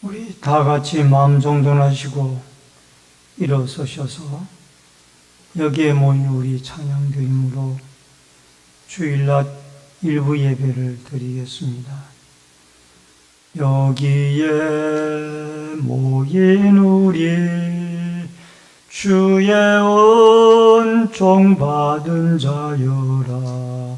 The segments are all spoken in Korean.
우리 다 같이 마음 정돈하시고 일어서셔서 여기에 모인 우리 찬양교인으로 주일낮 일부 예배를 드리겠습니다. 여기에 모인 우리 주의 은총 받은 자여라.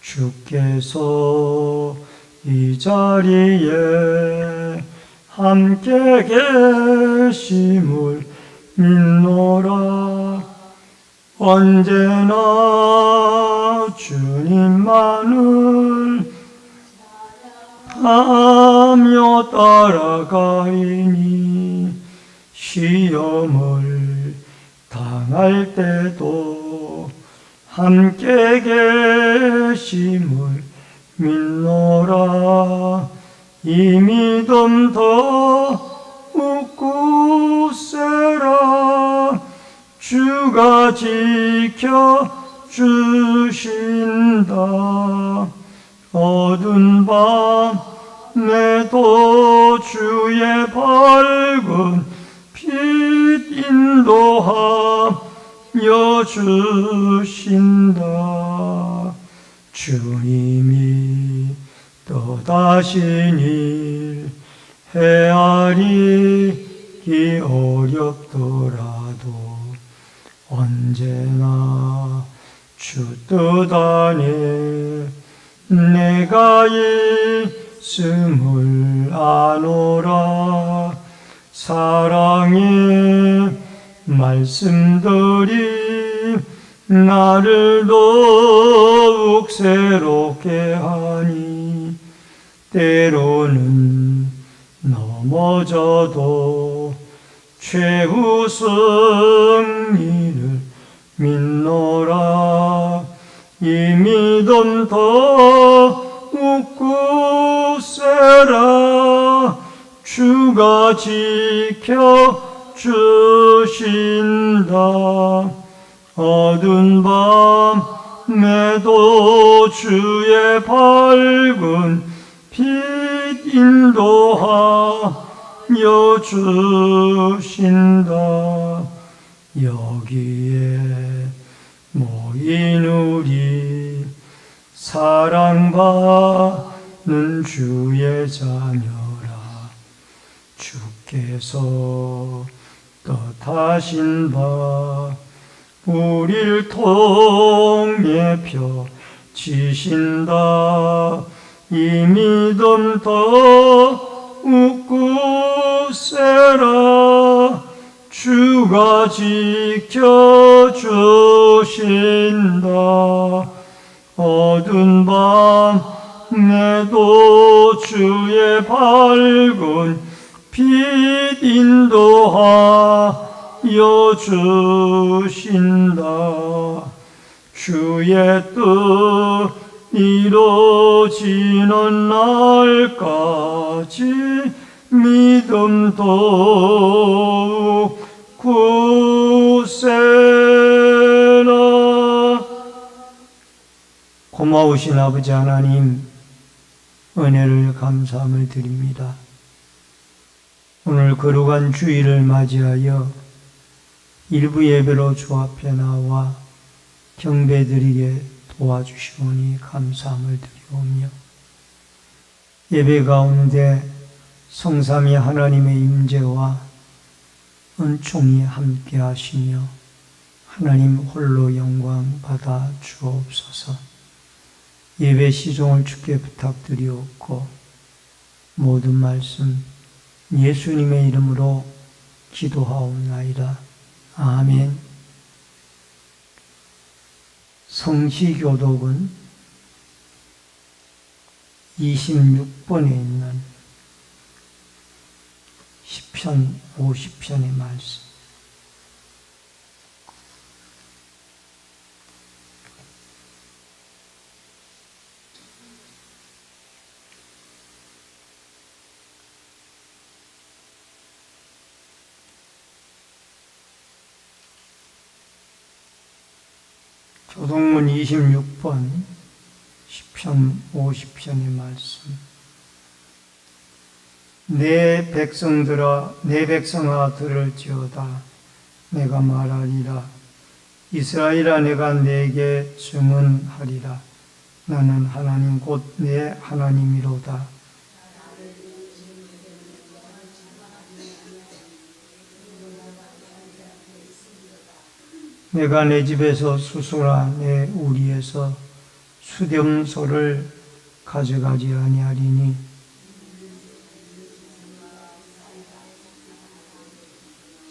주께서 이 자리에 함께 계심을 믿노라. 언제나 주님만을 하며 따라가이니 시험을 당할 때도 함께 계심을 믿노라. 이 믿음 더욱 굳세라. 주가 지켜주신다. 어두운 밤에도 주의 밝은 빛 인도하여 주신다. 주님이 떠나신 일 헤아리기 어렵더라도 언제나 주 뜻 안에 내가 있음을 아노라. 사랑의 말씀들이 나를 더욱 새롭게 하니 때로는 넘어져도 최후 승리를 믿노라. 이 믿음 더욱 굳세라. 주가 지켜주신다. 어두운 밤에도 주의 밝은 빛 인도하여 주신다. 여기에 모인 우리 사랑받는 주의 자녀라. 주께서 뜻하신 바 우릴 통해 펴지신다. 이 믿음 더욱 굳세라. 주가 지켜주신다. 어두운 밤에도 주의 밝은 빛 인도하여 주신다. 주의 뜻 이루어지는 날까지 믿음 더욱 굳세라. 고마우신 아버지 하나님, 은혜를 감사함을 드립니다. 오늘 거룩한 주일을 맞이하여 일부 예배로 주 앞에 나와 경배드리게 도와주시오니 감사함을 드리오며, 예배 가운데 성삼위 하나님의 임재와 은총이 함께 하시며 하나님 홀로 영광 받아 주옵소서. 예배 시종을 주께 부탁드리옵고 모든 말씀 예수님의 이름으로 기도하옵나이다. 아멘. 성시교독은 26번에 있는 시편 50편의 말씀. 교독문 26번 시편 50편의 말씀. 내 백성들아, 내 백성아 들을지어다. 내가 말하리라. 이스라엘아, 내가 내게 증언하리라. 나는 하나님 곧 내 하나님이로다. 내가 내 집에서 수소라 내 우리에서 수렴소를 가져가지 아니하리니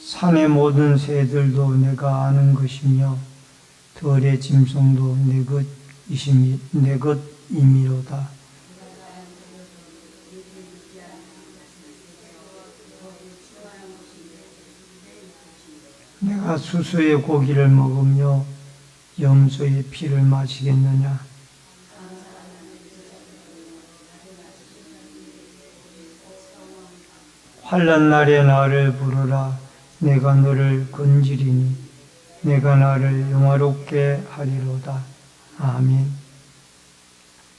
산의 모든 새들도 내가 아는 것이며 들의 짐승도 내 것임이로다. 내가 수수의 고기를 먹으며 염소의 피를 마시겠느냐? 환난 날에 나를 부르라. 내가 너를 건지리니 내가 나를 영화롭게 하리로다. 아멘.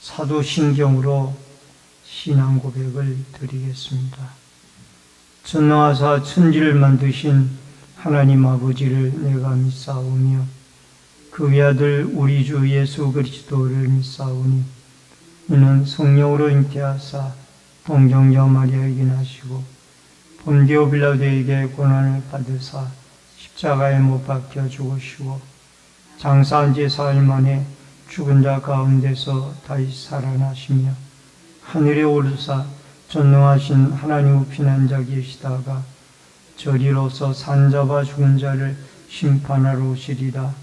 사도신경으로 신앙 고백을 드리겠습니다. 전능하사 천지를 만드신 하나님 아버지를 내가 믿사오며 그 외아들 우리 주 예수 그리스도를 믿사오니 이는 성령으로 잉태하사 동정녀 마리아에게 나시고 본디오 빌라도에게 고난을 받으사 십자가에 못 박혀 죽으시고 장사한 지 사흘 만에 죽은 자 가운데서 다시 살아나시며 하늘에 오르사 전능하신 하나님 우편한 자 계시다가 저리로서 산자와 죽은 자를 심판하러 오시리라.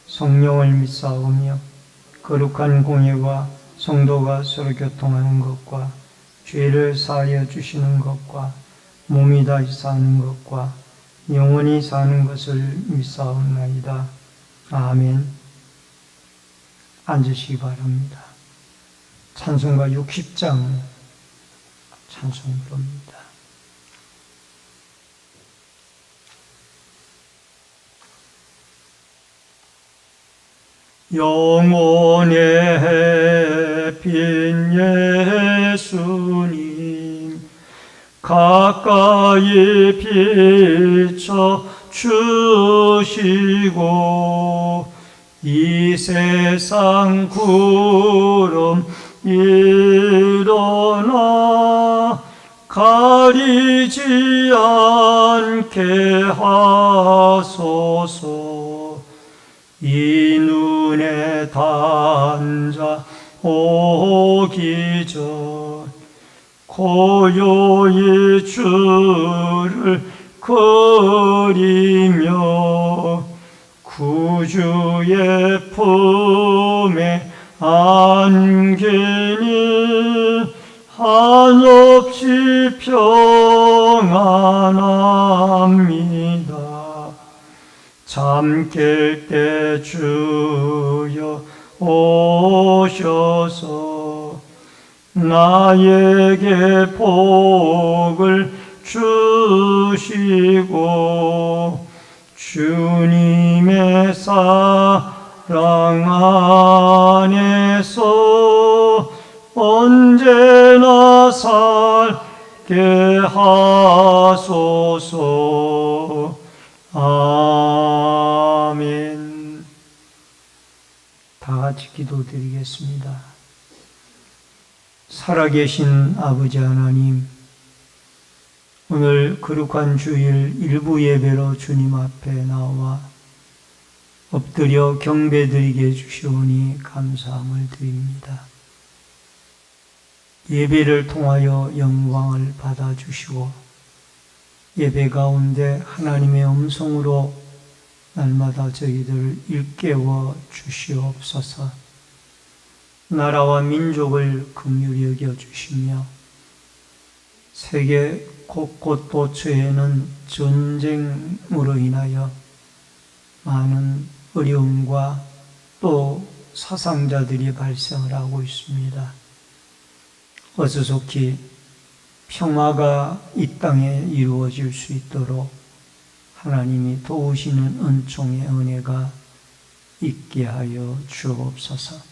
성령을 믿사오며 거룩한 공예와 성도가 서로 교통하는 것과 죄를 사하여 주시는 것과 몸이 다시 사는 것과 영원히 사는 것을 믿사옵나이다. 아멘. 앉으시기 바랍니다. 찬송가 60장 찬송 부릅니다. 영혼의 빈 예수님 가까이 비춰 주시고 이 세상 구름 일어나 가리지 않게 하소서. 이 눈에 단자 오기 전 고요히 주를 그리며 구주의 품에 안기니 한없이 평안합니다. 잠 깰 때 주여 오셔서 나에게 복을 주시고 주님의 사랑 안에서 언제나 살게 하소서. 아멘. 다 같이 기도드리겠습니다. 살아계신 아버지 하나님, 오늘 거룩한 주일 일부 예배로 주님 앞에 나와 엎드려 경배드리게 해주시오니 감사함을 드립니다. 예배를 통하여 영광을 받아주시고 예배 가운데 하나님의 음성으로 날마다 저희들을 일깨워 주시옵소서. 나라와 민족을 긍휼히 여겨주시며 세계 곳곳 도처에는 전쟁으로 인하여 많은 어려움과 또 사상자들이 발생을 하고 있습니다. 어수속히 평화가 이 땅에 이루어질 수 있도록 하나님이 도우시는 은총의 은혜가 있게 하여 주옵소서.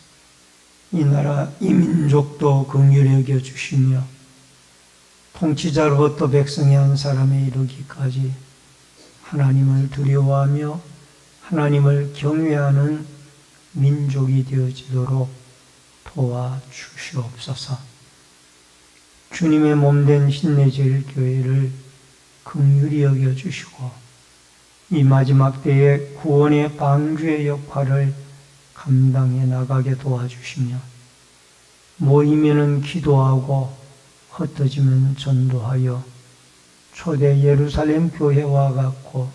이 나라 이 민족도 긍휼히 여겨주시며 통치자로부터 백성의 한 사람에 이르기까지 하나님을 두려워하며 하나님을 경외하는 민족이 되어지도록 도와주시옵소서. 주님의 몸된 신내제일교회를 긍휼히 여겨주시고 이 마지막 때에 구원의 방주의 역할을 감당해 나가게 도와주시며 모이면은 기도하고 흩어지면 전도하여 초대 예루살렘 교회와 같고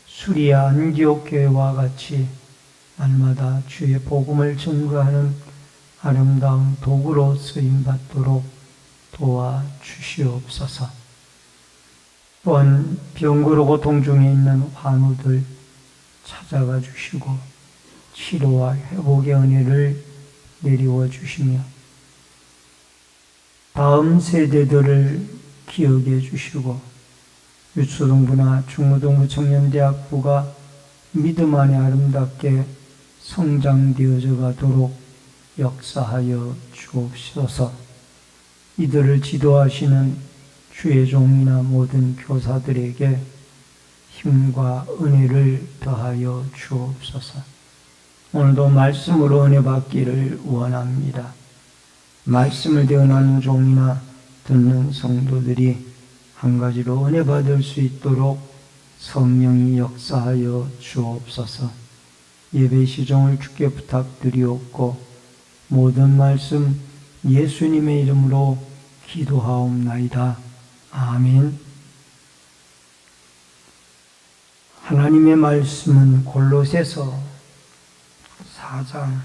수리아 안디옥 교회와 같이 날마다 주의 복음을 증거하는 아름다운 도구로 쓰임받도록 도와주시옵소서. 또한 병고로 고통 중에 있는 환우들 찾아가 주시고 치료와 회복의 은혜를 내리워 주시며 다음 세대들을 기억해 주시고 유초동부나 중고동부 청년대학부가 믿음 안에 아름답게 성장되어져 가도록 역사하여 주옵소서. 이들을 지도하시는 주의 종이나 모든 교사들에게 힘과 은혜를 더하여 주옵소서. 오늘도 말씀으로 은혜 받기를 원합니다. 말씀을 대언하는 종이나 듣는 성도들이 한 가지로 은혜 받을 수 있도록 성령이 역사하여 주옵소서. 예배 시종을 주께 부탁드리옵고 모든 말씀 예수님의 이름으로 기도하옵나이다. 아멘. 하나님의 말씀은 골로새서 4장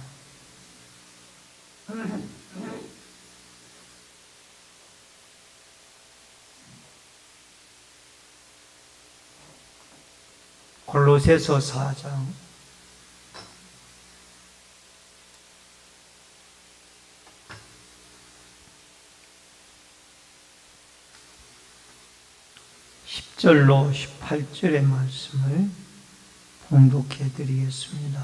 골로새서 4장 10절로 18절의 말씀을 봉독해 드리겠습니다.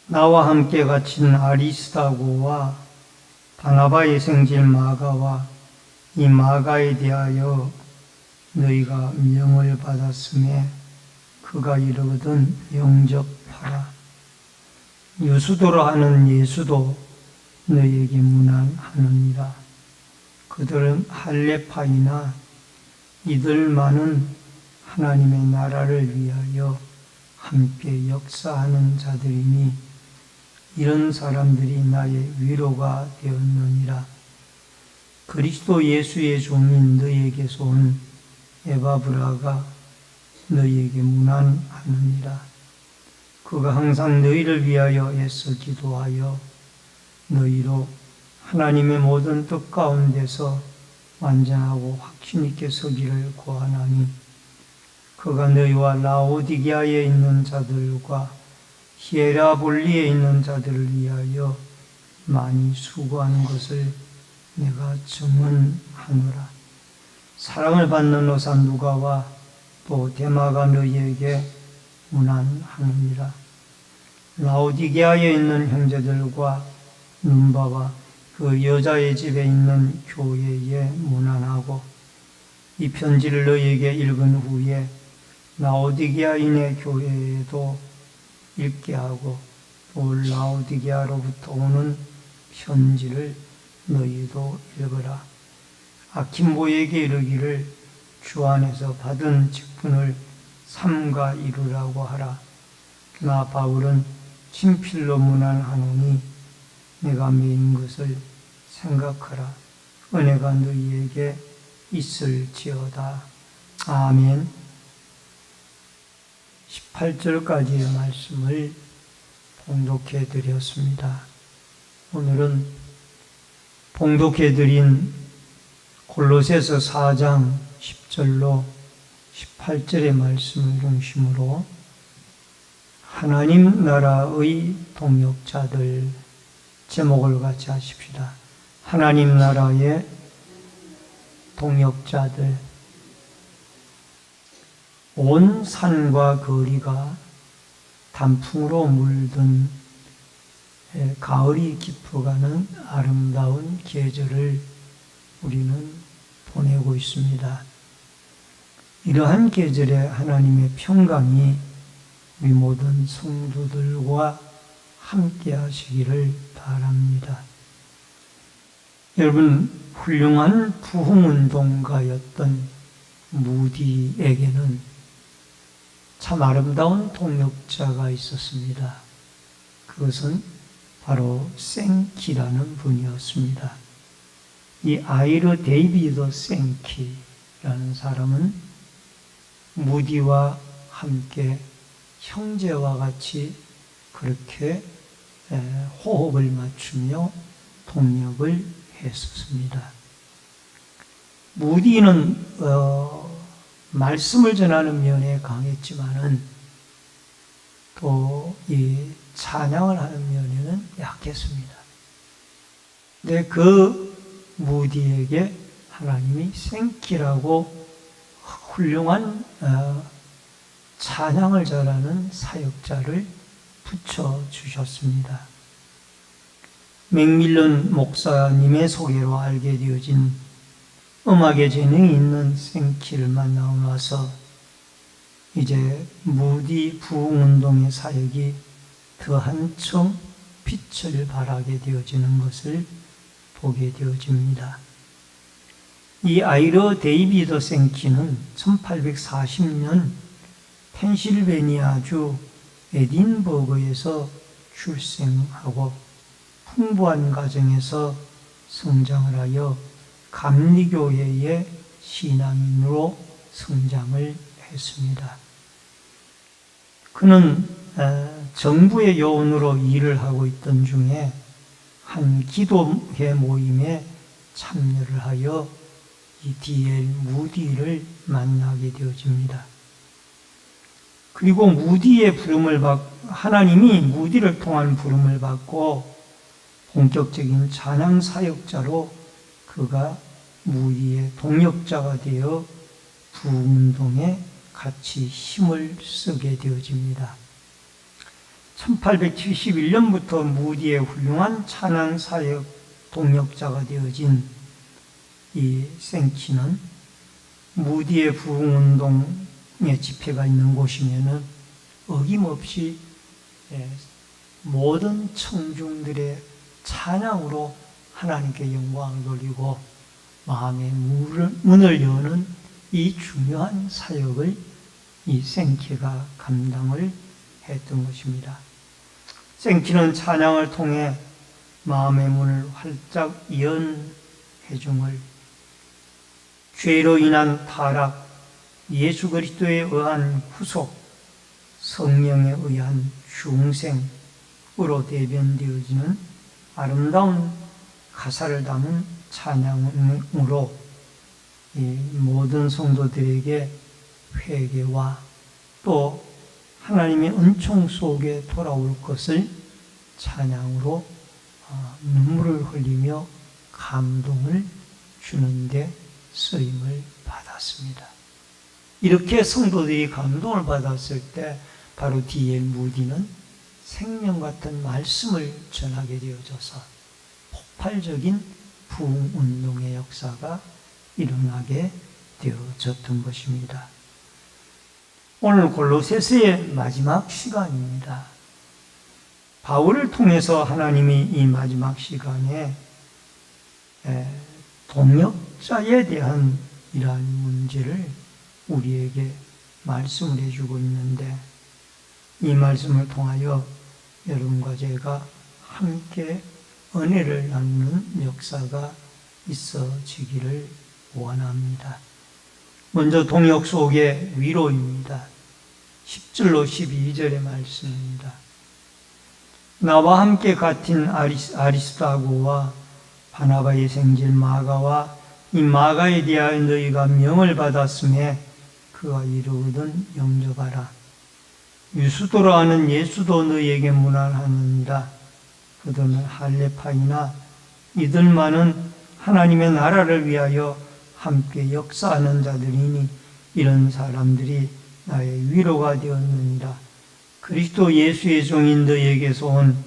나와 함께 갇힌 아리스다고와 바나바의 생질 마가와 이 마가에 대하여 너희가 명을 받았음에 그가 이르거든 영접하라. 유수도로 하는 예수도 너희에게 문안하느니라. 그들은 할례파이나 이들만은 하나님의 나라를 위하여 함께 역사하는 자들이니 이런 사람들이 나의 위로가 되었느니라. 그리스도 예수의 종인 너희에게서 온 에바브라가 너희에게 문안하느니라. 그가 항상 너희를 위하여 애써 기도하여 너희로 하나님의 모든 뜻 가운데서 완전하고 확신 있게 서기를 구하나니 그가 너희와 라오디게아에 있는 자들과 히에라볼리에 있는 자들을 위하여 많이 수고하는 것을 내가 증언하노라. 사랑을 받는 로사 누가와 또 데마가 너희에게 문안하느니라. 라오디게아에 있는 형제들과 눈바와 그 여자의 집에 있는 교회에 문안하고 이 편지를 너희에게 읽은 후에 라오디게아인의 교회에도 읽게 하고 또 라오디게아로부터 오는 편지를 너희도 읽어라. 아킨보에게 이르기를 주 안에서 받은 직분을 삼가 이루라고 하라. 나 바울은 친필로 문안하노니 내가 메인 것을 생각하라. 은혜가 너희에게 있을지어다. 아멘. 18절까지의 말씀을 봉독해 드렸습니다. 오늘은 봉독해 드린 골로새서 4장 10절로 18절의 말씀을 중심으로 하나님 나라의 동역자들 제목을 같이 하십시다. 하나님 나라의 동역자들. 온 산과 거리가 단풍으로 물든 가을이 깊어가는 아름다운 계절을 우리는 보내고 있습니다. 이러한 계절에 하나님의 평강이 우리 모든 성도들과 함께 하시기를 바랍니다. 여러분, 훌륭한 부흥운동가였던 무디에게는 참 아름다운 동역자가 있었습니다. 그것은 바로 생키라는 분이었습니다. 이 아이르 데이비드 생키라는 사람은 무디와 함께 형제와 같이 그렇게 호흡을 맞추며 동역을 했었습니다. 무디는 말씀을 전하는 면에 강했지만은 또 이 찬양을 하는 면에는 약했습니다. 근데 그 무디에게 하나님이 생키라고 훌륭한 찬양을 잘하는 사역자를 붙여주셨습니다. 맥밀런 목사님의 소개로 알게 되어진 음악에 재능이 있는 생키를 만나고 나서 이제 무디 부흥운동의 사역이 더 한층 빛을 발하게 되어지는 것을 보게 되어집니다. 이 아이러 데이비드 생키는 1840년 펜실베니아주 에딘버그에서 출생하고 풍부한 가정에서 성장을 하여 감리교회의 신앙인으로 성장을 했습니다. 그는 정부의 요원으로 일을 하고 있던 중에 한 기도회 모임에 참여를 하여 이 D.L. 무디를 만나게 되어집니다. 그리고 무디의 부름을 받고 하나님이 무디를 통한 부름을 받고 본격적인 찬양 사역자로 그가 무디의 동역자가 되어 부흥운동에 같이 힘을 쓰게 되어집니다. 1871년부터 무디의 훌륭한 찬양 사역 동역자가 되어진 이 생키는 무디의 부흥운동의 집회가 있는 곳이면은 어김없이 모든 청중들의 찬양으로 하나님께 영광을 돌리고 마음의 문을 여는 이 중요한 사역을 이 생키가 감당을 했던 것입니다. 생키는 찬양을 통해 마음의 문을 활짝 연 회중을 죄로 인한 타락, 예수 그리스도에 의한 구속, 성령에 의한 중생으로 대변되어지는 아름다운 가사를 담은 찬양으로 이 모든 성도들에게 회개와 또 하나님의 은총 속에 돌아올 것을 찬양으로 눈물을 흘리며 감동을 주는데 쓰임을 받았습니다. 이렇게 성도들이 감동을 받았을 때 바로 D.L. 무디는 생명 같은 말씀을 전하게 되어져서 폭발적인 부흥운동의 역사가 일어나게 되어졌던 것입니다. 오늘 골로새서의 마지막 시간입니다. 바울을 통해서 하나님이 이 마지막 시간에 동역자에 대한 이러한 문제를 우리에게 말씀을 해주고 있는데 이 말씀을 통하여 여러분과 제가 함께 은혜를 나누는 역사가 있어지기를 원합니다. 먼저 동역 속의 위로입니다. 10절로 12절의 말씀입니다. 나와 함께 같은 아리스다고와 바나바의 생질 마가와 이 마가에 대하여 너희가 명을 받았음에 그가 이르거든 영접하라. 유수도로 하는 예수도 너희에게 문안하느니라. 그들은 할레파이나 이들만은 하나님의 나라를 위하여 함께 역사하는 자들이니 이런 사람들이 나의 위로가 되었느니라. 그리스도 예수의 종인 너희에게서 온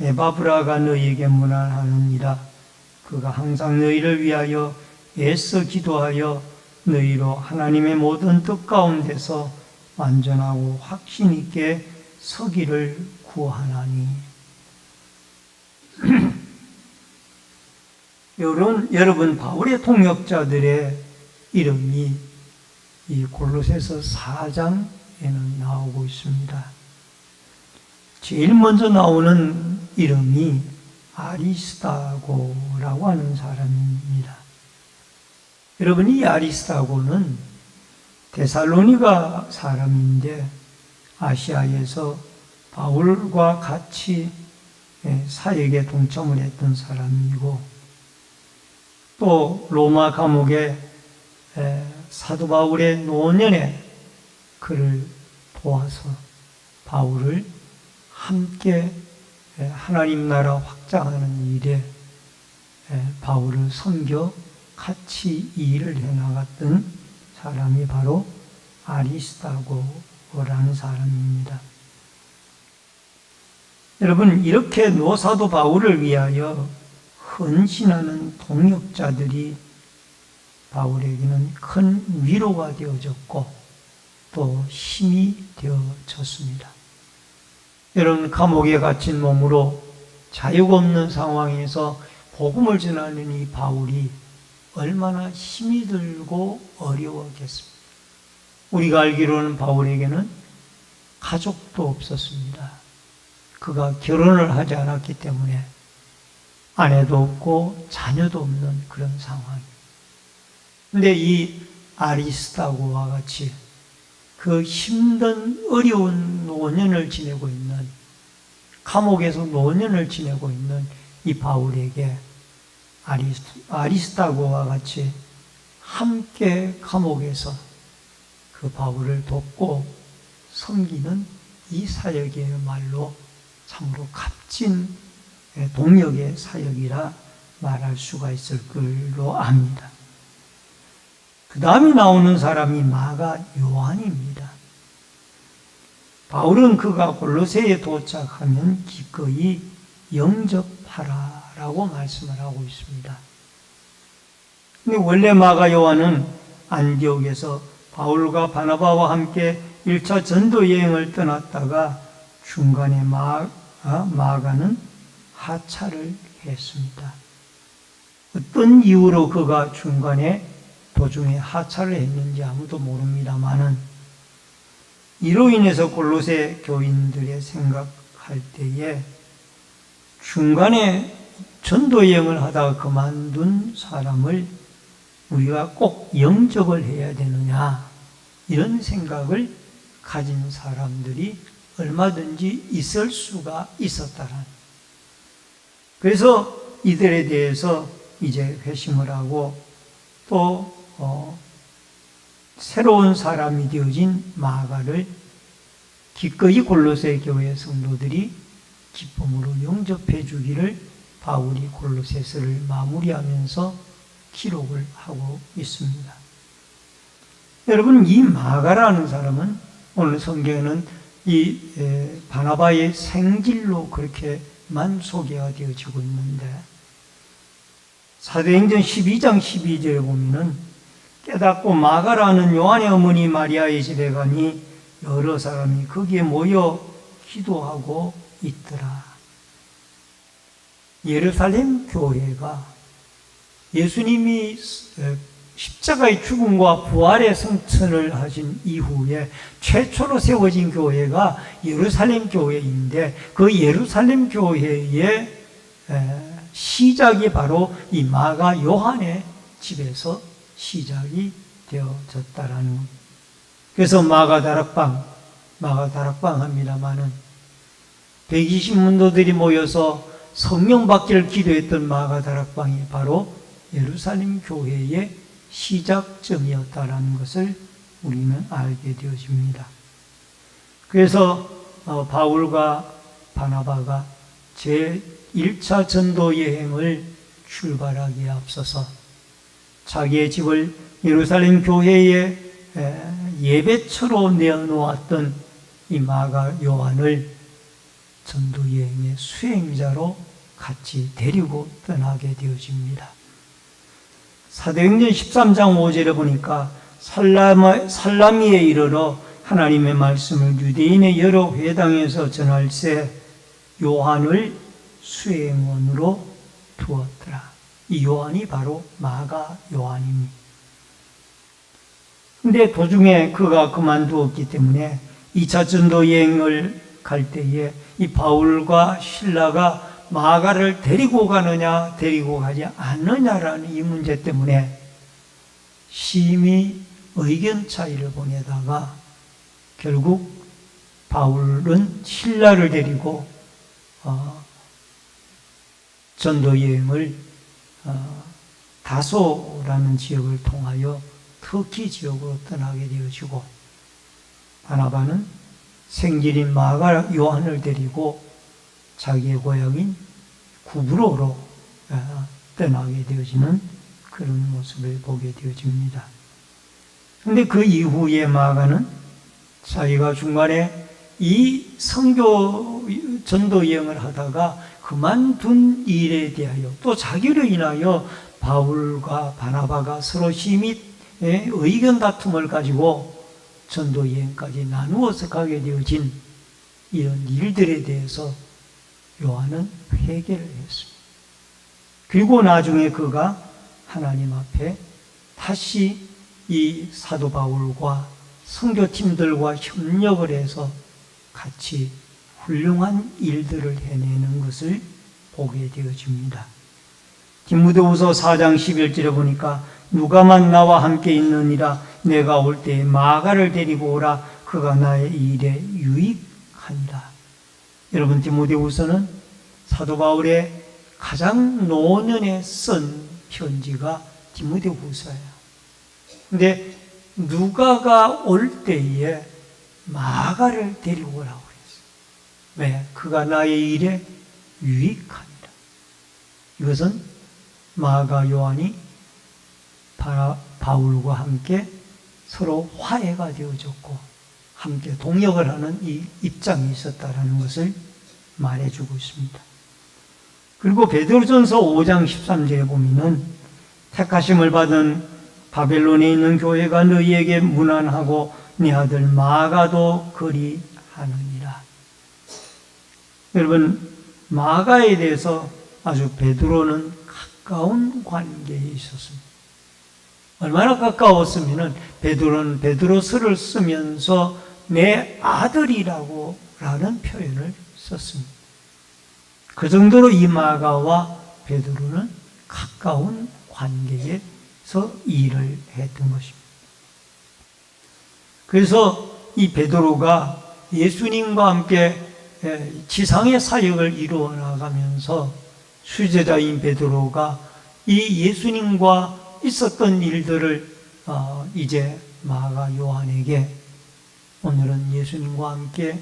에바브라가 너희에게 문안하느니라. 그가 항상 너희를 위하여 애써 기도하여 너희로 하나님의 모든 뜻 가운데서 완전하고 확신 있게 서기를 구하나니. 여러분 바울의 통역자들의 이름이 이 골로새서 4장에는 나오고 있습니다. 제일 먼저 나오는 이름이 아리스다고라고 하는 사람입니다. 여러분, 이 아리스다고는 데살로니가 사람인데 아시아에서 바울과 같이 사역에 동참을 했던 사람이고, 또 로마 감옥에 사도 바울의 노년에 그를 도와서 바울을 함께 하나님 나라 확장하는 일에 바울을 섬겨 같이 이 일을 해나갔던 사람이 바로 아리스다고라는 사람입니다. 여러분, 이렇게 노사도 바울을 위하여 헌신하는 동역자들이 바울에게는 큰 위로가 되어졌고 또 힘이 되어졌습니다. 여러분, 감옥에 갇힌 몸으로 자유가 없는 상황에서 복음을 전하는 이 바울이 얼마나 힘이 들고 어려웠겠습니까? 우리가 알기로는 바울에게는 가족도 없었습니다. 그가 결혼을 하지 않았기 때문에 아내도 없고 자녀도 없는 그런 상황입니다. 근데 이 아리스다고와 같이 그 힘든 어려운 노년을 지내고 있는, 감옥에서 노년을 지내고 있는 이 바울에게 아리스다고와 같이 함께 감옥에서 그 바울을 돕고 섬기는 이 사역이야말로 참으로 값진 동역의 사역이라 말할 수가 있을 걸로 압니다. 그 다음에 나오는 사람이 마가 요한입니다. 바울은 그가 골로새에 도착하면 기꺼이 영접하라라고 말씀을 하고 있습니다. 근데 원래 마가 요한은 안디옥에서 바울과 바나바와 함께 1차 전도 여행을 떠났다가 중간에 마가는 하차를 했습니다. 어떤 이유로 그가 중간에 도중에 하차를 했는지 아무도 모릅니다만은, 이로 인해서 골로새 교인들의 생각할 때에 중간에 전도 여행을 하다가 그만둔 사람을 우리가 꼭 영접을 해야 되느냐, 이런 생각을 가진 사람들이 얼마든지 있을 수가 있었다라는. 그래서 이들에 대해서 이제 회심을 하고 또 새로운 사람이 되어진 마가를 기꺼이 골로새 교회 성도들이 기쁨으로 영접해 주기를 바울이 골로새서를 마무리하면서 기록을 하고 있습니다. 여러분, 이 마가라는 사람은 오늘 성경에는 이 바나바의 생질로 그렇게만 소개가 되어지고 있는데, 사도행전 12장 12절에 보면은 깨닫고 마가라는 요한의 어머니 마리아의 집에 가니 여러 사람이 거기에 모여 기도하고 있더라. 예루살렘 교회가 예수님이 십자가의 죽음과 부활의 성천을 하신 이후에 최초로 세워진 교회가 예루살렘 교회인데, 그 예루살렘 교회의 시작이 바로 이 마가 요한의 집에서 시작이 되어졌다라는 겁니다. 그래서 마가 다락방 합니다만은 120문도들이 모여서 성령 받기를 기도했던 마가 다락방이 바로 예루살렘 교회의 시작점이었다라는 것을 우리는 알게 되어집니다. 그래서 바울과 바나바가 제1차 전도 여행을 출발하기에 앞서서 자기의 집을 예루살렘 교회의 예배처로 내어놓았던 이 마가 요한을 전도 여행의 수행자로 같이 데리고 떠나게 되어집니다. 사도행전 13장 5절에 보니까 살라미에 이르러 하나님의 말씀을 유대인의 여러 회당에서 전할새 요한을 수행원으로 두었더라. 이 요한이 바로 마가 요한입니다. 근데 도중에 그가 그만두었기 때문에 2차 전도 여행을 갈 때에 이 바울과 실라가 마가를 데리고 가느냐 데리고 가지 않느냐라는 이 문제 때문에 심히 의견 차이를 보내다가 결국 바울은 실라를 데리고 전도 여행을 다소라는 지역을 통하여 터키 지역으로 떠나게 되어지고, 바나바는 생길인 마가 요한을 데리고 자기의 고향인 구브로로 떠나게 되어지는 그런 모습을 보게 되어집니다. 그런데 그 이후에 마가는 자기가 중간에 이 선교 전도 여행을 하다가 그만둔 일에 대하여, 또 자기로 인하여 바울과 바나바가 서로 심히 의견 다툼을 가지고 전도 여행까지 나누어서 가게 되어진 이런 일들에 대해서 요한은 회개를 했습니다. 그리고 나중에 그가 하나님 앞에 다시 이 사도 바울과 선교팀들과 협력을 해서 같이 훌륭한 일들을 해내는 것을 보게 되어집니다. 디모데후서 4장 11절에 보니까 누가만 나와 함께 있느니라 내가 올 때에 마가를 데리고 오라 그가 나의 일에 유익하니라. 여러분, 디모데후서는 사도 바울의 가장 노년에 쓴 편지가 디모데후서예요. 근데 누가가 올 때에 마가를 데리고 오라고 했어요. 왜? 그가 나의 일에 유익하니라. 이것은 마가 요한이 바울과 함께 서로 화해가 되어졌고 함께 동역을 하는 이 입장이 있었다라는 것을 말해주고 있습니다. 그리고 베드로전서 5장 13절에 보면은 택하심을 받은 바벨론에 있는 교회가 너희에게 문안하고 네 아들 마가도 그리하느니라. 여러분, 마가에 대해서 아주 베드로는 가까운 관계에 있었습니다. 얼마나 가까웠으면은 베드로는 베드로서를 쓰면서 내 아들이라고 라는 표현을 썼습니다. 그 정도로 이 마가와 베드로는 가까운 관계에서 일을 했던 것입니다. 그래서 이 베드로가 예수님과 함께 지상의 사역을 이루어 나가면서 수제자인 베드로가 이 예수님과 있었던 일들을 이제 마가 요한에게 오늘은 예수님과 함께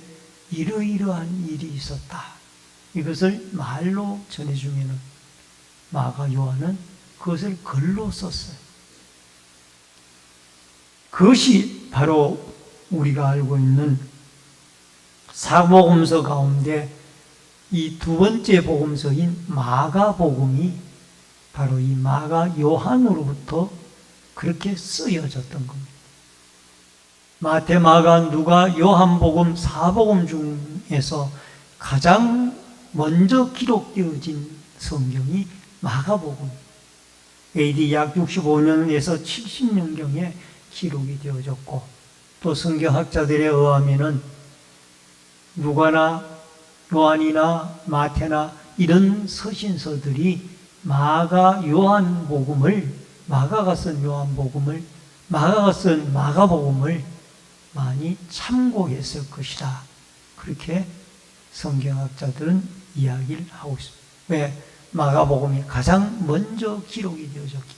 이러이러한 일이 있었다, 이것을 말로 전해주면은 마가 요한은 그것을 글로 썼어요. 그것이 바로 우리가 알고 있는 사복음서 가운데 이 두 번째 복음서인 마가복음이 바로 이 마가 요한으로부터 그렇게 쓰여졌던 겁니다. 마태, 마가, 누가, 요한복음, 사복음 중에서 가장 먼저 기록되어진 성경이 마가복음, AD 약 65년에서 70년경에 기록이 되어졌고, 또 성경학자들에 의하면은 누가나 요한이나 마태나 이런 서신서들이 마가 요한복음을, 마가가 쓴 요한복음을, 마가가 쓴 마가복음을 많이 참고했을 것이다, 그렇게 성경학자들은 이야기를 하고 있습니다. 왜? 마가복음이 가장 먼저 기록이 되어졌기.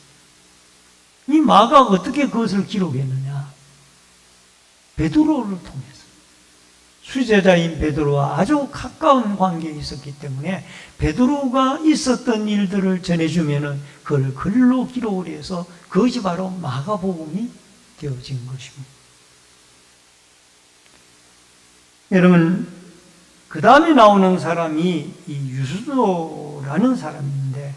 이 마가가 어떻게 그것을 기록했느냐? 베드로를 통해서. 수제자인 베드로와 아주 가까운 관계에 있었기 때문에 베드로가 있었던 일들을 전해주면은 그걸 글로 기록을 해서 그것이 바로 마가복음이 되어진 것입니다. 여러분, 그 다음에 나오는 사람이 이 유수도라는 사람인데,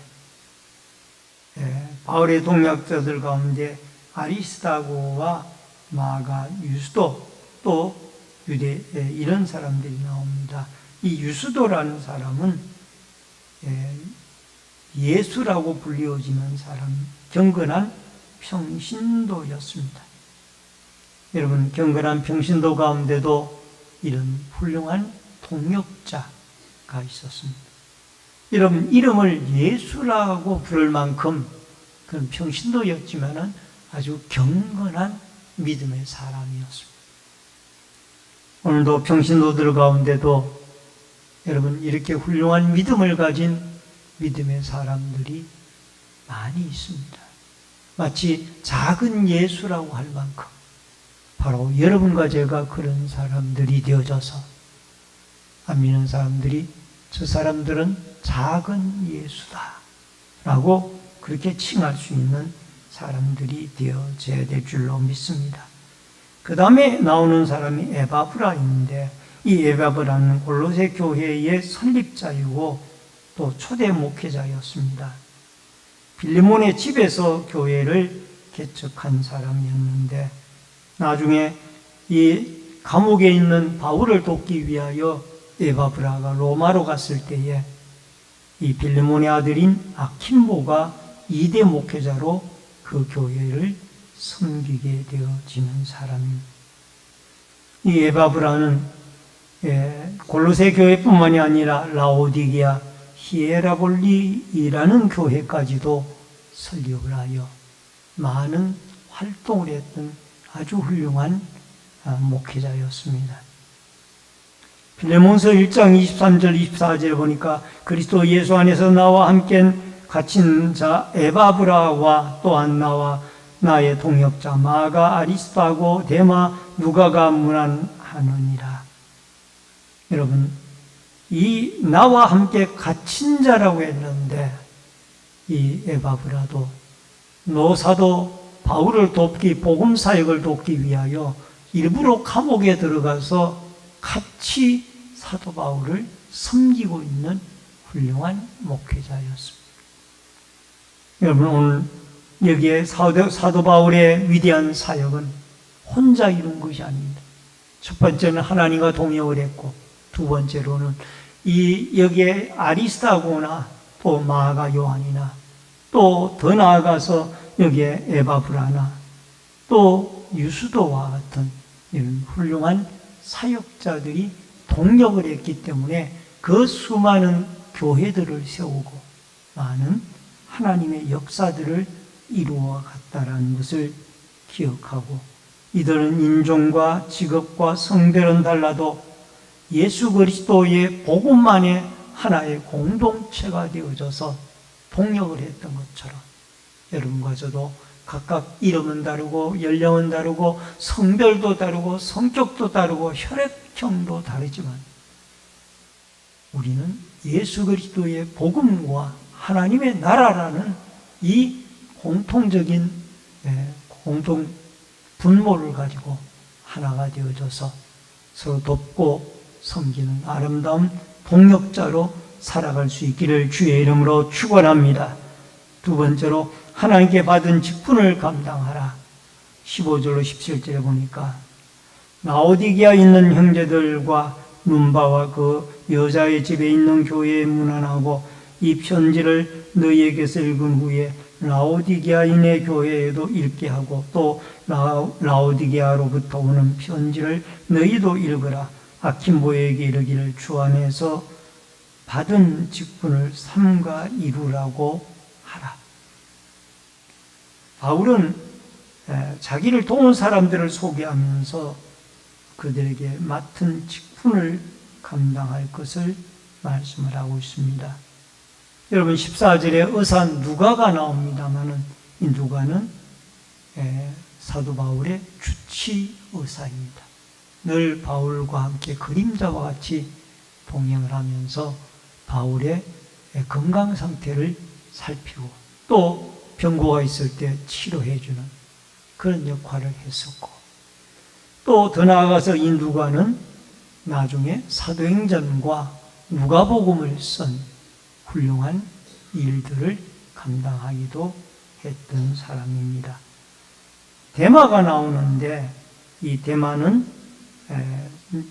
바울의 동역자들 가운데 아리스다고와 마가, 유수도, 또 유대, 이런 사람들이 나옵니다. 이 유수도라는 사람은 예수라고 불리워지는 사람, 경건한 평신도였습니다. 여러분, 경건한 평신도 가운데도 이런 훌륭한 동역자가 있었습니다. 여러분, 이름을 예수라고 부를 만큼 그런 평신도였지만은 아주 경건한 믿음의 사람이었습니다. 오늘도 평신도들 가운데도 여러분, 이렇게 훌륭한 믿음을 가진 믿음의 사람들이 많이 있습니다. 마치 작은 예수라고 할 만큼 바로 여러분과 제가 그런 사람들이 되어져서 안 믿는 사람들이 저 사람들은 작은 예수다 라고 그렇게 칭할 수 있는 사람들이 되어져야 될 줄로 믿습니다. 그 다음에 나오는 사람이 에바브라인데, 이 에바브라는 골로새 교회의 설립자이고 또 초대 목회자였습니다. 빌레몬의 집에서 교회를 개척한 사람이었는데, 나중에 이 감옥에 있는 바울을 돕기 위하여 에바브라가 로마로 갔을 때에 이 빌레몬의 아들인 아킴보가 2대 목회자로 그 교회를 섬기게 되어지는 사람입니다. 이 에바브라는 골로새 교회뿐만이 아니라 라오디게아, 히에라볼리라는 교회까지도 설립을 하여 많은 활동을 했던 아주 훌륭한 목회자였습니다. 빌레몬서 1장 23절 24절에 보니까 그리스도 예수 안에서 나와 함께 갇힌 자 에바브라와 또한 나와 나의 동역자 마가, 아리스도하고 데마, 누가가 문안하느니라. 여러분, 이 나와 함께 갇힌 자라고 했는데, 이 에바브라도 노사도 바울을 돕기, 복음 사역을 돕기 위하여 일부러 감옥에 들어가서 같이 사도 바울을 섬기고 있는 훌륭한 목회자였습니다. 여러분, 오늘 여기에 사도 바울의 위대한 사역은 혼자 이룬 것이 아닙니다. 첫 번째는 하나님과 동역을 했고, 두 번째로는 여기에 아리스다고나 또 마가 요한이나 또 더 나아가서 여기에 에바브라나 또 유수도와 같은 이런 훌륭한 사역자들이 동역을 했기 때문에 그 수많은 교회들을 세우고 많은 하나님의 역사들을 이루어 갔다라는 것을 기억하고, 이들은 인종과 직업과 성별은 달라도 예수 그리스도의 복음만의 하나의 공동체가 되어져서 동역을 했던 것처럼 여러분과 저도 각각 이름은 다르고 연령은 다르고 성별도 다르고 성격도 다르고 혈액형도 다르지만 우리는 예수 그리스도의 복음과 하나님의 나라라는 이 공통적인 공동 분모를 가지고 하나가 되어져서 서로 돕고 섬기는 아름다운 동역자로 살아갈 수 있기를 주의 이름으로 축원합니다. 두 번째로 하나님께 받은 직분을 감당하라. 15절로 17절에 보니까 라오디게아에 있는 형제들과 눈바와 그 여자의 집에 있는 교회에 문안하고 이 편지를 너희에게서 읽은 후에 라오디게아인의 교회에도 읽게 하고 또 라오디게아로부터 오는 편지를 너희도 읽으라. 아킴보에게 이르기를 주 안에서 받은 직분을 삼가 이루라고 하라. 바울은 자기를 도운 사람들을 소개하면서 그들에게 맡은 직분을 감당할 것을 말씀을 하고 있습니다. 여러분, 14절에 의사 누가가 나옵니다마는 이 누가는 사도 바울의 주치 의사입니다. 늘 바울과 함께 그림자와 같이 동행을 하면서 바울의 건강 상태를 살피고 또 병고가 있을 때 치료해주는 그런 역할을 했었고, 또 더 나아가서 이 누가는 나중에 사도행전과 누가복음을 쓴 훌륭한 일들을 감당하기도 했던 사람입니다. 데마가 나오는데 이 데마는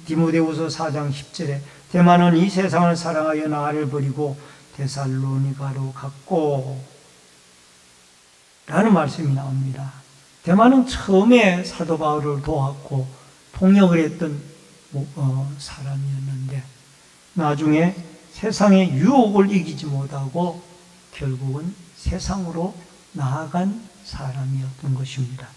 디모데후서 4장 10절에 데마는 이 세상을 사랑하여 나를 버리고 데살로니가로 갔고 라는 말씀이 나옵니다. 데마는 처음에 사도 바울을 도왔고 통역을 했던 사람이었는데 나중에 세상의 유혹을 이기지 못하고 결국은 세상으로 나아간 사람이었던 것입니다.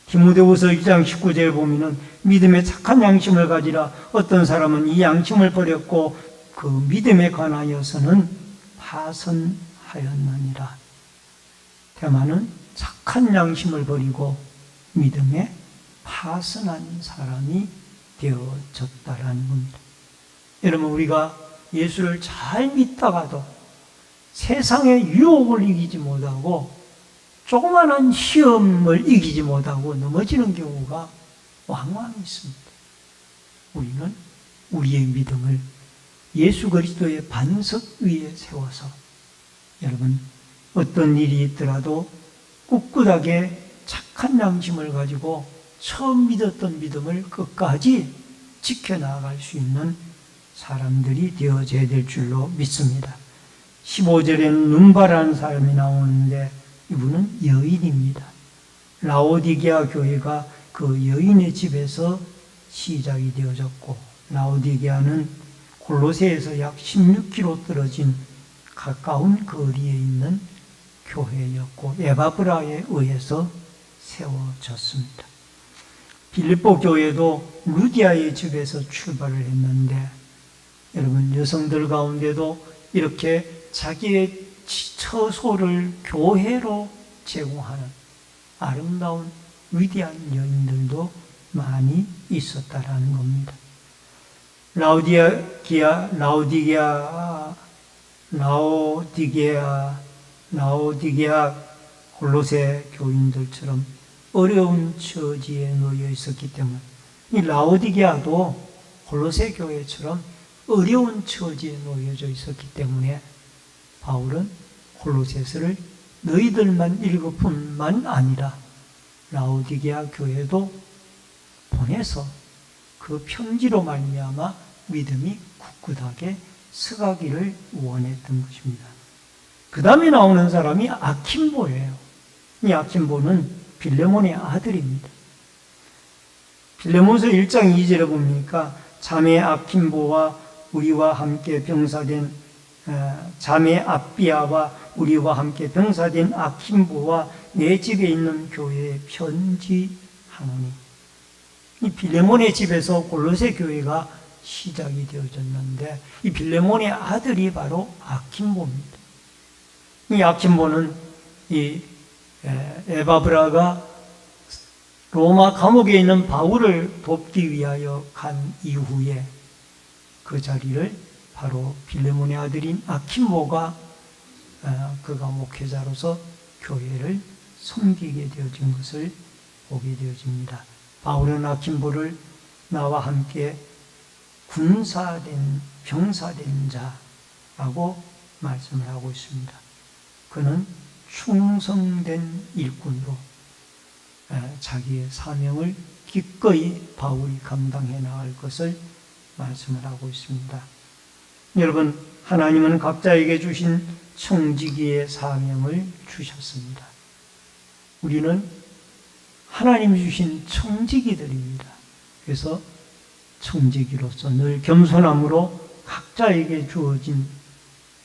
디모데후서 2장 19절에 보면은 믿음의 착한 양심을 가지라. 어떤 사람은 이 양심을 버렸고 그 믿음에 관하여서는 파선하였느니라. 데마는 착한 양심을 버리고 믿음에 파선한 사람이 되어졌다라는 겁니다. 여러분, 우리가 예수를 잘 믿다가도 세상의 유혹을 이기지 못하고 조그마한 시험을 이기지 못하고 넘어지는 경우가 왕왕 있습니다. 우리는 우리의 믿음을 예수 그리스도의 반석 위에 세워서 여러분, 어떤 일이 있더라도 꿋꿋하게 착한 양심을 가지고 처음 믿었던 믿음을 끝까지 지켜나갈 수 있는 사람들이 되어져야 될 줄로 믿습니다. 15절에는 눈바라는 사람이 나오는데 이분은 여인입니다. 라오디게아 교회가 그 여인의 집에서 시작이 되어졌고, 라오디게아는 골로새에서 약 16km 떨어진 가까운 거리에 있는 교회였고 에바브라에 의해서 세워졌습니다. 빌립보 교회도 루디아의 집에서 출발을 했는데 여러분, 여성들 가운데도 이렇게 자기의 처소를 교회로 제공하는 아름다운 위대한 여인들도 많이 있었다라는 겁니다. 라오디게아 골로새 교인들처럼 어려운 처지에 놓여 있었기 때문에 이 라오디게아도 골로새 교회처럼 어려운 처지에 놓여져 있었기 때문에 바울은 골로새서를 너희들만 읽을 뿐만 아니라 라오디게아 교회도 보내서 그 편지로 말미암아 믿음이 굳굳하게 서가기를 원했던 것입니다. 그 다음에 나오는 사람이 아킨보예요. 이 아킨보는 빌레몬의 아들입니다. 빌레몬서 1장 2절에 보니까 자매 아킨보와 우리와 함께 병사된 자매 아비아와 우리와 함께 병사된 아킨보와 내 집에 있는 교회에 편지하노니. 이 빌레몬의 집에서 골로새 교회가 시작이 되어졌는데 이 빌레몬의 아들이 바로 아킨보입니다. 이 아킨보는 이 에바브라가 로마 감옥에 있는 바울을 돕기 위하여 간 이후에 그 자리를 바로 빌레몬의 아들인 아킨보가 그가 목회자로서 교회를 섬기게 되어진 것을 보게 되어집니다. 바울은 아킨보를 나와 함께 군사된 병사된 자라고 말씀을 하고 있습니다. 그는 충성된 일꾼으로 자기의 사명을 기꺼이 바울이 감당해 나갈 것을 말씀을 하고 있습니다. 여러분, 하나님은 각자에게 주신 청지기의 사명을 주셨습니다. 우리는 하나님이 주신 청지기들입니다. 그래서 청지기로서 늘 겸손함으로 각자에게 주어진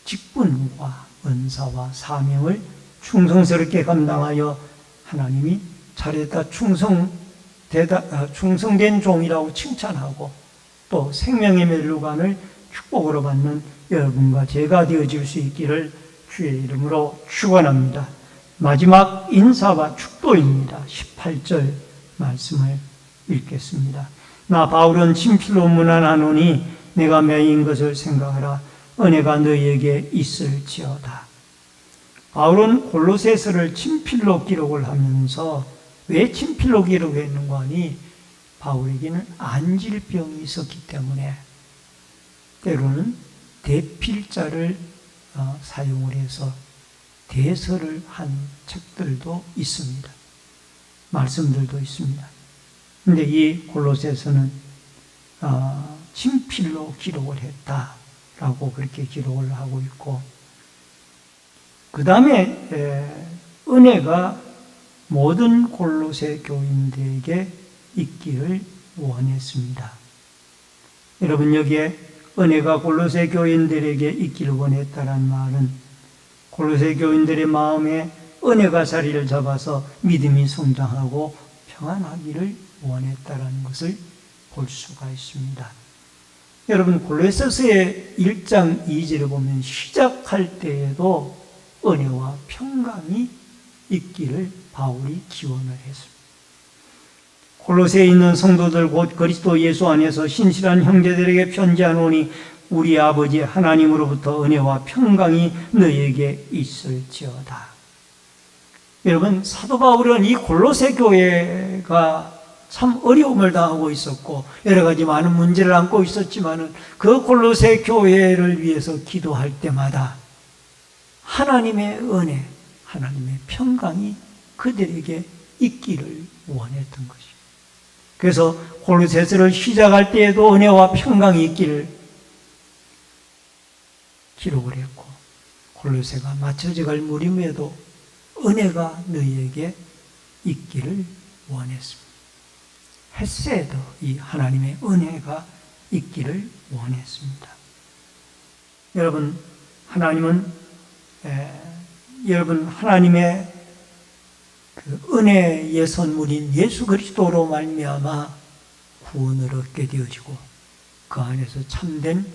직분과 은사와 사명을 충성스럽게 감당하여 하나님이 잘했다, 충성된 종이라고 칭찬하고 또 생명의 멸류관을 축복으로 받는 여러분과 제가 되어질 수 있기를 주의 이름으로 축원합니다. 마지막 인사와 축도입니다. 18절 말씀을 읽겠습니다. 나 바울은 친필로 문안하노니 내가 매인 것을 생각하라. 은혜가 너희에게 있을지어다. 바울은 골로새서를 친필로 기록을 하면서 왜 친필로 기록했는가 하니 바울에게는 안질병이 있었기 때문에 때로는 대필자를 사용을 해서 대서를 한 책들도 있습니다. 말씀들도 있습니다. 근데 이 골로새서는 친필로 기록을 했다라고 그렇게 기록을 하고 있고, 그 다음에 은혜가 모든 골로새 교인들에게 있기를 원했습니다. 여러분, 여기에 은혜가 골로새 교인들에게 있기를 원했다는 말은 골로새 교인들의 마음에 은혜가 자리를 잡아서 믿음이 성장하고 평안하기를 원했다는 것을 볼 수가 있습니다. 여러분, 골로새서의 1장 2절을 보면 시작할 때에도 은혜와 평강이 있기를 바울이 기원을 했습니다. 골로새에 있는 성도들 곧 그리스도 예수 안에서 신실한 형제들에게 편지하노니 우리 아버지 하나님으로부터 은혜와 평강이 너희에게 있을지어다. 여러분, 사도 바울은 이 골로새 교회가 참 어려움을 당하고 있었고 여러 가지 많은 문제를 안고 있었지만은 그 골로새 교회를 위해서 기도할 때마다 하나님의 은혜, 하나님의 평강이 그들에게 있기를 원했던 것입니다. 그래서 골로새서를 시작할 때에도 은혜와 평강이 있기를 기록을 했고, 골로새가 마쳐져 갈 무렵에도 은혜가 너희에게 있기를 원했습니다. 헤세드, 이 하나님의 은혜가 있기를 원했습니다. 여러분, 하나님의 그 은혜의 선물인 예수 그리스도로 말미암아 구원을 얻게 되어지고 그 안에서 참된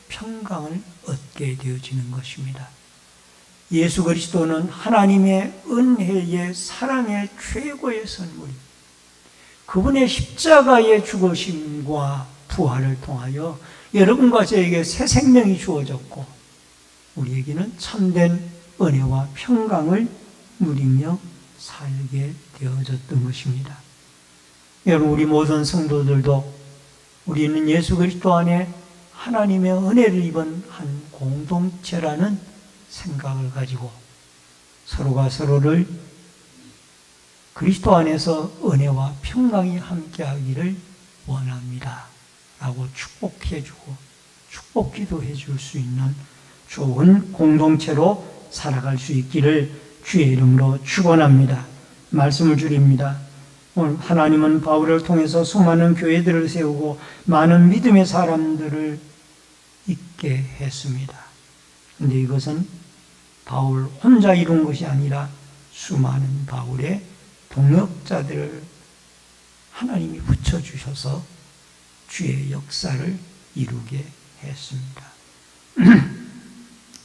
평강을 얻게 되어지는 것입니다. 예수 그리스도는 하나님의 은혜의 사랑의 최고의 선물입니다. 그분의 십자가의 죽으심과 부활을 통하여 여러분과 저에게 새 생명이 주어졌고 우리에게는 참된 은혜와 평강을 누리며 살게 되어졌던 것입니다. 여러분, 우리 모든 성도들도 우리는 예수 그리스도 안에 하나님의 은혜를 입은 한 공동체라는 생각을 가지고 서로가 서로를 그리스도 안에서 은혜와 평강이 함께하기를 원합니다 라고 축복해주고 축복 기도해 줄 수 있는 좋은 공동체로 살아갈 수 있기를 주의 이름으로 축원합니다. 말씀을 줄입니다. 오늘 하나님은 바울을 통해서 수많은 교회들을 세우고 많은 믿음의 사람들을 있게 했습니다. 그런데 이것은 바울 혼자 이룬 것이 아니라 수많은 바울의 동역자들을 하나님이 붙여주셔서 주의 역사를 이루게 했습니다.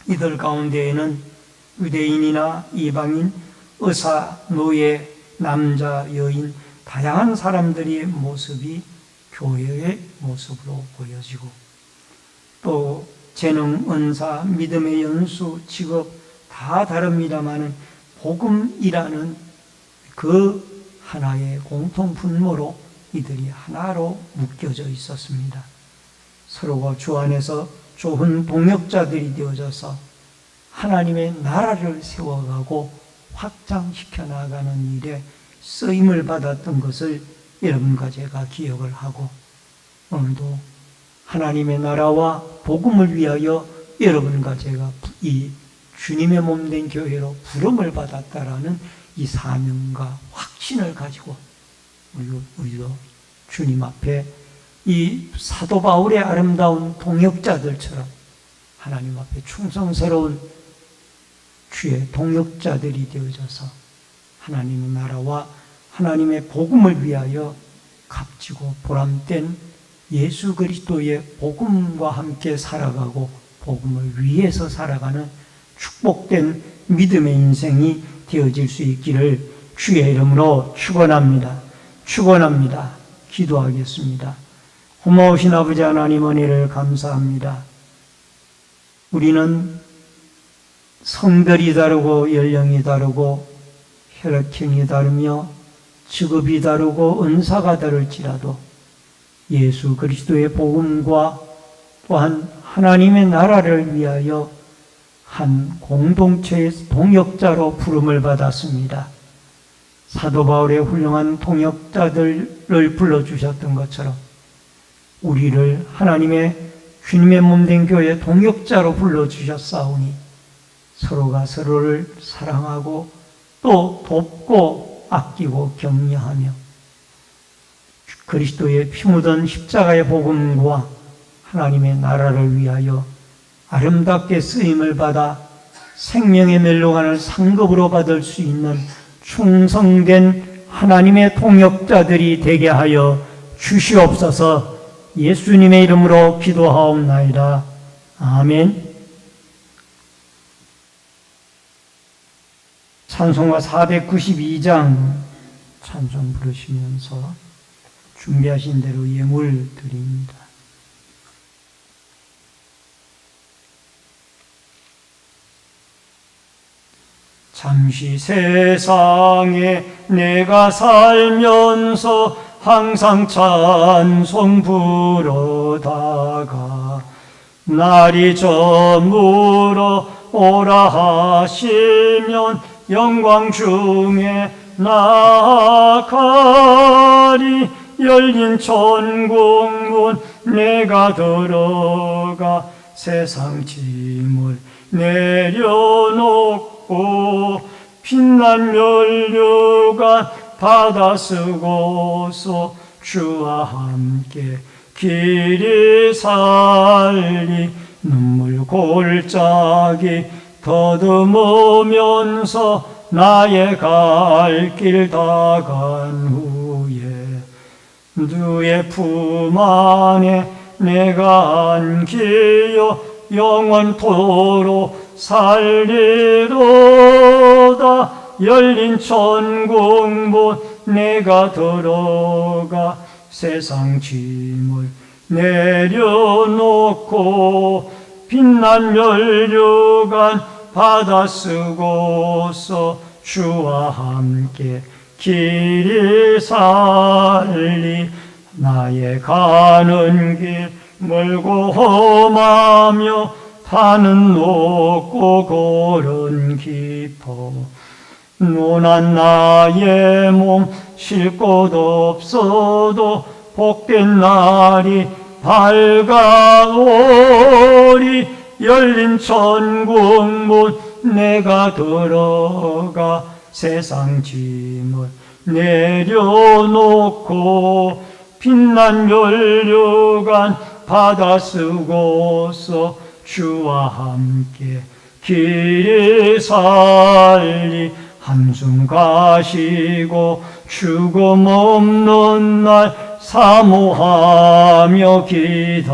이들 가운데에는 유대인이나 이방인, 의사, 노예, 남자, 여인, 다양한 사람들의 모습이 교회의 모습으로 보여지고 또 재능, 은사, 믿음의 연수, 직업 다 다릅니다마는 복음이라는 그 하나의 공통 분모로 이들이 하나로 묶여져 있었습니다. 서로가 주 안에서 좋은 동역자들이 되어져서 하나님의 나라를 세워가고 확장시켜 나가는 일에 쓰임을 받았던 것을 여러분과 제가 기억을 하고 오늘도 하나님의 나라와 복음을 위하여 여러분과 제가 이 주님의 몸된 교회로 부름을 받았다라는 이 사명과 확신을 가지고 우리도 주님 앞에 이 사도 바울의 아름다운 동역자들처럼 하나님 앞에 충성스러운 주의 동역자들이 되어져서 하나님의 나라와 하나님의 복음을 위하여 값지고 보람된 예수 그리스도의 복음과 함께 살아가고 복음을 위해서 살아가는 축복된 믿음의 인생이 되어질 수 있기를 주의 이름으로 축원합니다. 축원합니다. 기도하겠습니다. 고마우신 아버지 하나님 은혜를 감사합니다. 우리는 성별이 다르고 연령이 다르고 혈액형이 다르며 직업이 다르고 은사가 다를지라도 예수 그리스도의 복음과 또한 하나님의 나라를 위하여 한 공동체의 동역자로 부름을 받았습니다. 사도 바울의 훌륭한 동역자들을 불러주셨던 것처럼 우리를 하나님의 주님의 몸된 교회 동역자로 불러주셨사오니 서로가 서로를 사랑하고 또 돕고 아끼고 격려하며 그리스도의 피 묻은 십자가의 복음과 하나님의 나라를 위하여 아름답게 쓰임을 받아 생명의 멸로관을 상급으로 받을 수 있는 충성된 하나님의 동역자들이 되게 하여 주시옵소서. 예수님의 이름으로 기도하옵나이다. 아멘. 찬송가 492장 찬송 부르시면서 준비하신 대로 예물 드립니다. 잠시 세상에 내가 살면서 항상 찬송 부르다가 날이 저물어 오라 하시면 영광 중에 나아가리. 열린 천국문 내가 들어가 세상 짐을 내려놓고 빛난 면류관 받아 쓰고서 주와 함께 길이 살리. 눈물 골짜기 더듬으면서 나의 갈 길 다 간 후에 주의 품 안에 내가 안기어 영원토록 살리로다. 열린 천국문 내가 들어가 세상 짐을 내려놓고 빛난 면류관 받아 쓰고서 주와 함께 길이 살리. 나의 가는 길 멀고 험하며 산은 높고 골은 깊어 노난 나의 몸 쉴 곳 없어도 복된 날이 밝아오리. 열린 천국문 내가 들어가 세상 짐을 내려놓고 빛난 면류관 받아 쓰고서 주와 함께 길이 살리. 한숨 가시고 죽음 없는 날 사모하며 기다리니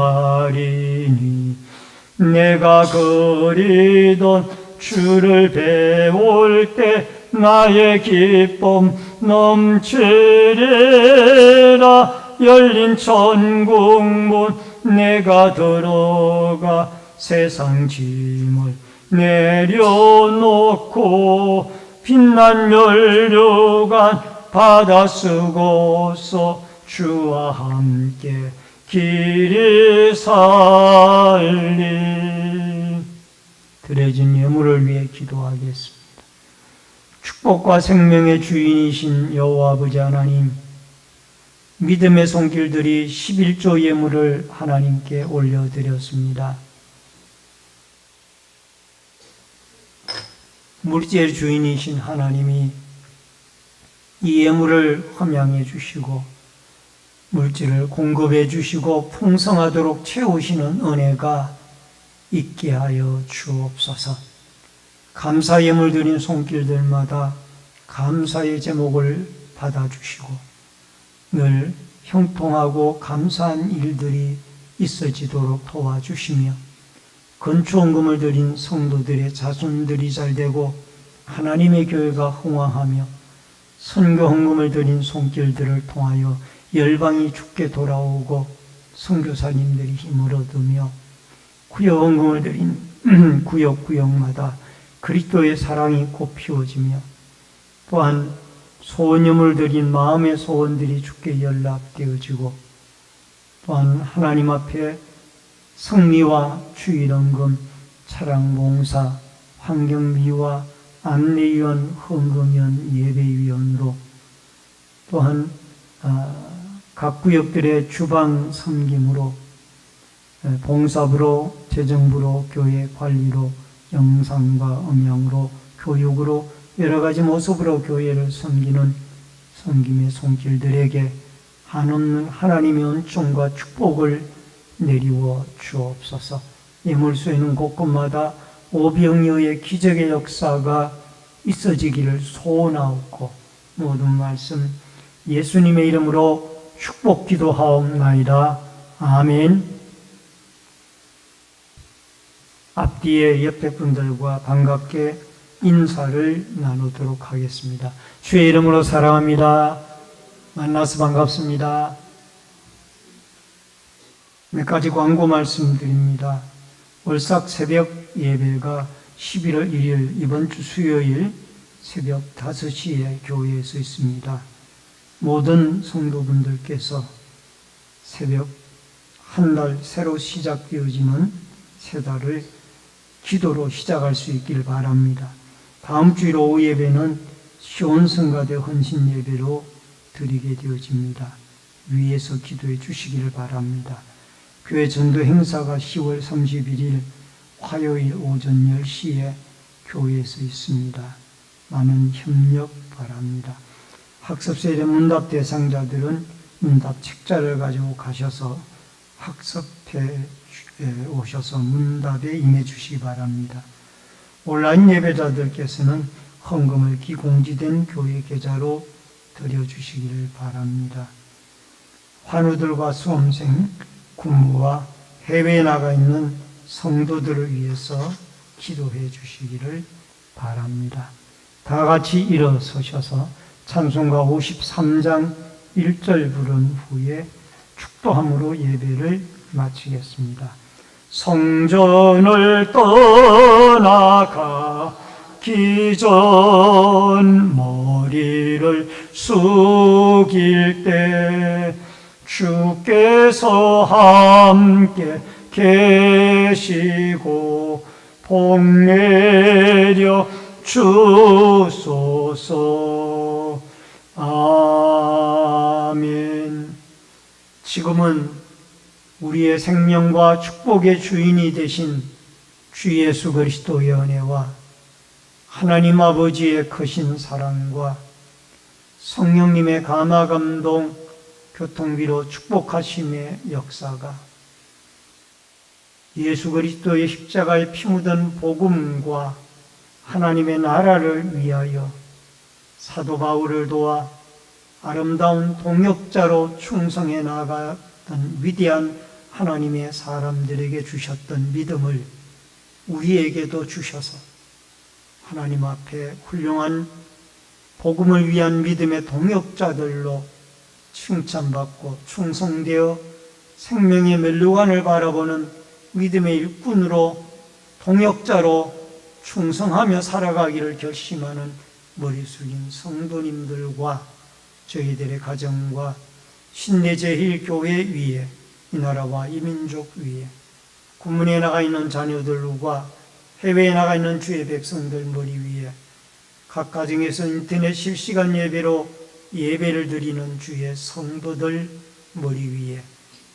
내가 그리던 주를 배울 때 나의 기쁨 넘치리라. 열린 천국문 내가 들어가 세상 짐을 내려놓고 빛난 면류관 받아 쓰고서 주와 함께 길이 살리. 드려진 예물을 위해 기도하겠습니다. 축복과 생명의 주인이신 여호와 아버지 하나님, 믿음의 손길들이 11조 예물을 하나님께 올려드렸습니다. 물질의 주인이신 하나님이 이 예물을 함양해 주시고 물질을 공급해 주시고 풍성하도록 채우시는 은혜가 있게 하여 주옵소서. 감사 예물 드린 손길들마다 감사의 제목을 받아주시고 늘 형통하고 감사한 일들이 있어지도록 도와주시며 건축원금을 드린 성도들의 자손들이 잘되고 하나님의 교회가 흥왕하며 선교 헌금을 드린 손길들을 통하여 열방이 주께 돌아오고 선교사님들이 힘을 얻으며 구역 헌금을 드린 구역마다 그리스도의 사랑이 꽃피워지며 또한 소원염을 드린 마음의 소원들이 주께 연락되어지고 또한 하나님 앞에 성미와 주일헌금, 차량봉사, 환경미화, 안내위원, 헌금위원, 예배위원으로 또한 각 구역들의 주방 섬김으로, 봉사부로, 재정부로, 교회 관리로, 영상과 음향으로, 교육으로 여러 가지 모습으로 교회를 섬기는 섬김의 손길들에게 한없는 하나님의 은총과 축복을 내리워 주옵소서. 예물소에는 곳곳마다 오병이어의 기적의 역사가 있어지기를 소원하옵고 모든 말씀 예수님의 이름으로 축복 기도하옵나이다. 아멘. 앞뒤에 옆에 분들과 반갑게 인사를 나누도록 하겠습니다. 주의 이름으로 사랑합니다. 만나서 반갑습니다. 몇 가지 광고 말씀드립니다. 월삭 새벽 예배가 11월 1일 이번 주 수요일 새벽 5시에 교회에서 있습니다. 모든 성도분들께서 새벽 한 달 새로 시작되어지는 새 달을 기도로 시작할 수 있길 바랍니다. 다음 주일 오후 예배는 시온성가대 헌신 예배로 드리게 되어집니다. 위에서 기도해 주시기를 바랍니다. 교회 전도 행사가 10월 31일 화요일 오전 10시에 교회에서 있습니다. 많은 협력 바랍니다. 학습세례 문답 대상자들은 문답 책자를 가지고 가셔서 학습해 오셔서 문답에 임해 주시기 바랍니다. 온라인 예배자들께서는 헌금을 기공지된 교회 계좌로 드려주시기를 바랍니다. 환우들과 수험생, 군무와 해외에 나가 있는 성도들을 위해서 기도해 주시기를 바랍니다. 다 같이 일어서셔서 찬송가 53장 1절 부른 후에 축도함으로 예배를 마치겠습니다. 성전을 떠나가기 전 머리를 숙일 때 주께서 함께 계시고 복 내려 주소서. 아멘. 지금은 우리의 생명과 축복의 주인이 되신 주 예수 그리스도의 은혜와 하나님 아버지의 크신 사랑과 성령님의 감화 감동 교통비로 축복하심의 역사가 예수 그리스도의 십자가에 피 묻은 복음과 하나님의 나라를 위하여 사도 바울을 도와 아름다운 동역자로 충성해 나아갔던 위대한 하나님의 사람들에게 주셨던 믿음을 우리에게도 주셔서 하나님 앞에 훌륭한 복음을 위한 믿음의 동역자들로 칭찬받고 충성되어 생명의 멸류관을 바라보는 믿음의 일꾼으로 동역자로 충성하며 살아가기를 결심하는 머리 숙인 성도님들과 저희들의 가정과 신대제일교회 위에 이 나라와 이 민족 위에 군문에 나가 있는 자녀들과 해외에 나가 있는 주의 백성들 머리 위에 각 가정에서 인터넷 실시간 예배로 예배를 드리는 주의 성도들 머리 위에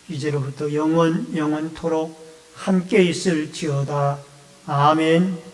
이제로부터 영원토록 함께 있을지어다. 아멘.